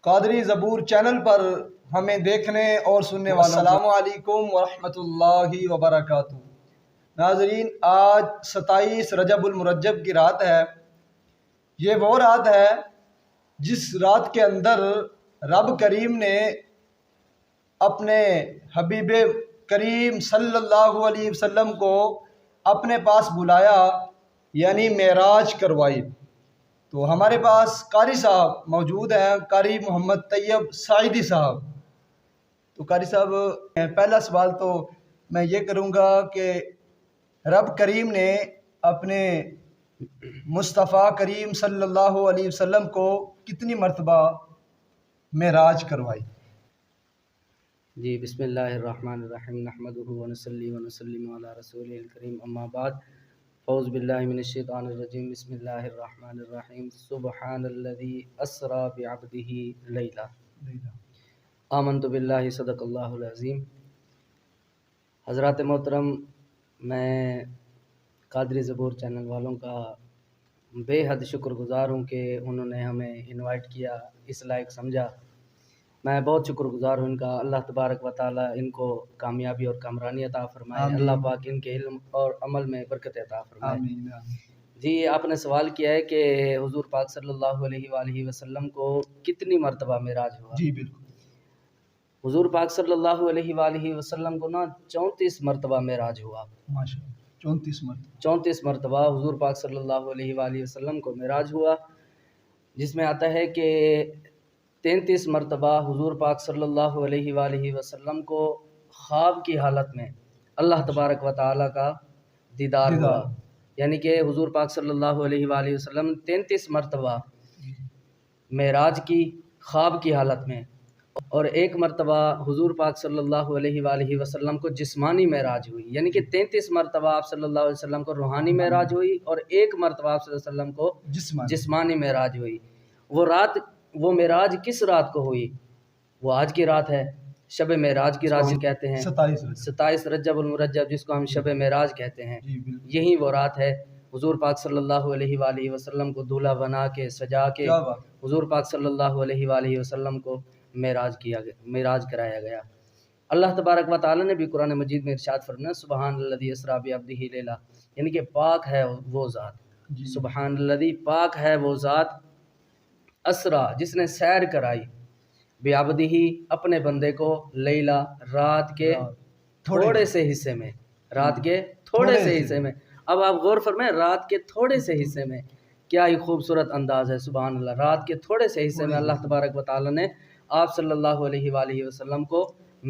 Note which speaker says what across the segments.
Speaker 1: قادری زبور چینل پر ہمیں دیکھنے اور سننے والوں السلام علیکم ورحمۃ اللہ وبرکاتہ۔ ناظرین، آج 27 رجب المرجب کی رات ہے۔ یہ وہ رات ہے جس رات کے اندر رب کریم نے اپنے حبیب کریم صلی اللہ علیہ وسلم کو اپنے پاس بلایا، یعنی معراج کروائی۔ تو ہمارے پاس قاری صاحب موجود ہیں، قاری محمد طیب سعیدی صاحب۔ تو قاری صاحب، پہلا سوال تو میں یہ کروں گا کہ رب کریم نے اپنے مصطفیٰ کریم صلی اللہ علیہ وسلم کو کتنی مرتبہ معراج کروائی؟
Speaker 2: جی، بسم اللہ الرحمن الرحیم، نحمدہ ونصلی ونسلم علی رسولہ الکریم، اما بعد، اعوذ باللہ من الشیطان الرجیم، بسم اللہ الرحمن الرحیم، سبحان الذی اسری بعبدہ لیلا، آمنت باللہ، صدق اللہ العظیم۔ حضرات محترم، میں قادری زبور چینل والوں کا بے حد شکر گزار ہوں کہ انہوں نے ہمیں انوائٹ کیا، اس لائق سمجھا۔ میں بہت شکر گزار ہوں ان کا۔ اللہ تبارک و تعالیٰ ان کو کامیابی اور کامرانی عطا فرمائے۔
Speaker 1: آمین۔
Speaker 2: اللہ پاک ان کے علم اور عمل میں برکت عطا فرمائے۔
Speaker 1: آمین۔
Speaker 2: جی، آپ نے سوال کیا ہے کہ حضور پاک صلی اللہ علیہ وآلہ وسلم کو کتنی مرتبہ معراج ہوا؟
Speaker 1: جی بالکل۔
Speaker 2: حضور پاک صلی اللہ علیہ وآلہ وسلم کو 34 مرتبہ معراج ہوا۔
Speaker 1: ماشاءاللہ، 34 مرتبہ۔
Speaker 2: 34 مرتبہ حضور پاک صلی اللہ علیہ وآلہ وسلم کو معراج ہوا، جس میں آتا ہے کہ 33 مرتبہ حضور پاک صلی اللہ علیہ وآلہ وسلم کو خواب کی حالت میں اللہ تبارک و تعالیٰ کا دیدار ہوا، یعنی کہ حضور پاک صلی اللہ علیہ وآلہ وسلم 33 مرتبہ معراج کی خواب کی حالت میں، اور ایک مرتبہ حضور پاک صلی اللہ علیہ وآلہ وسلم کو جسمانی معراج ہوئی، یعنی کہ 33 مرتبہ آپ صلی اللہ علیہ وسلم کو روحانی معراج ہوئی، اور ایک مرتبہ آپ صلی اللہ علیہ وسلم کو جسمانی معراج ہوئی۔ وہ معراج کس رات کو ہوئی؟ وہ آج کی رات ہے، شب معراج کی رات کہتے ہیں، 27 رجب المرجب، جس کو ہم شب معراج کہتے ہیں۔ یہی وہ رات ہے حضور پاک صلی اللہ علیہ وآلہ وسلم کو دولہا بنا کے سجا کے حضور پاک صلی اللہ علیہ وآلہ وسلم کو معراج کرایا گیا۔ اللہ تبارک و تعالیٰ نے بھی قرآن مجید میں ارشاد فرمایا، سبحان الذی اسری بعبدہ لیلا، یعنی کہ پاک ہے وہ ذات، سبحان الذی، پاک ہے وہ ذات، اسرا، جس نے سیر کرائی، بعبدہ، اپنے بندے کو، لیلا، رات کے تھوڑے سے حصے میں، رات کے تھوڑے سے حصے میں۔ اب آپ غور فرمائیں، رات کے تھوڑے سے حصے میں، کیا ہی خوبصورت انداز ہے، سبحان اللہ۔ رات کے تھوڑے سے حصے میں اللہ تبارک و تعالیٰ نے آپ صلی اللہ علیہ وآلہ وسلم کو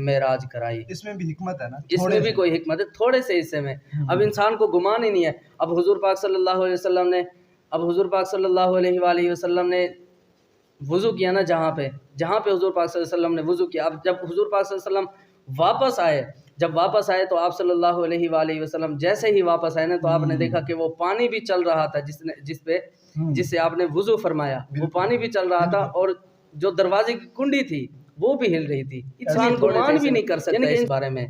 Speaker 2: معراج کرائی۔ اس میں بھی حکمت ہے نا، اس میں بھی کوئی حکمت ہے، تھوڑے سے حصے میں۔ اب انسان کو گمان ہی نہیں ہے۔ اب حضور پاک صلی اللہ علیہ وسلم نے وضو کیا نا، جہاں پہ حضور پاک صلی اللہ علیہ وسلم نے وضو کیا، اب جب حضور پاک صلی اللہ علیہ وسلم واپس آئے تو آپ صلی اللہ علیہ وآلہ وسلم جیسے ہی واپس آئے نا، تو آپ نے دیکھا کہ وہ پانی بھی چل رہا تھا، جس سے آپ نے وضو فرمایا، وہ پانی بھی چل رہا تھا، اور جو دروازے کی کنڈی تھی وہ بھی ہل رہی تھی۔ انسان گمان بھی نہیں کر سکتا اس بارے میں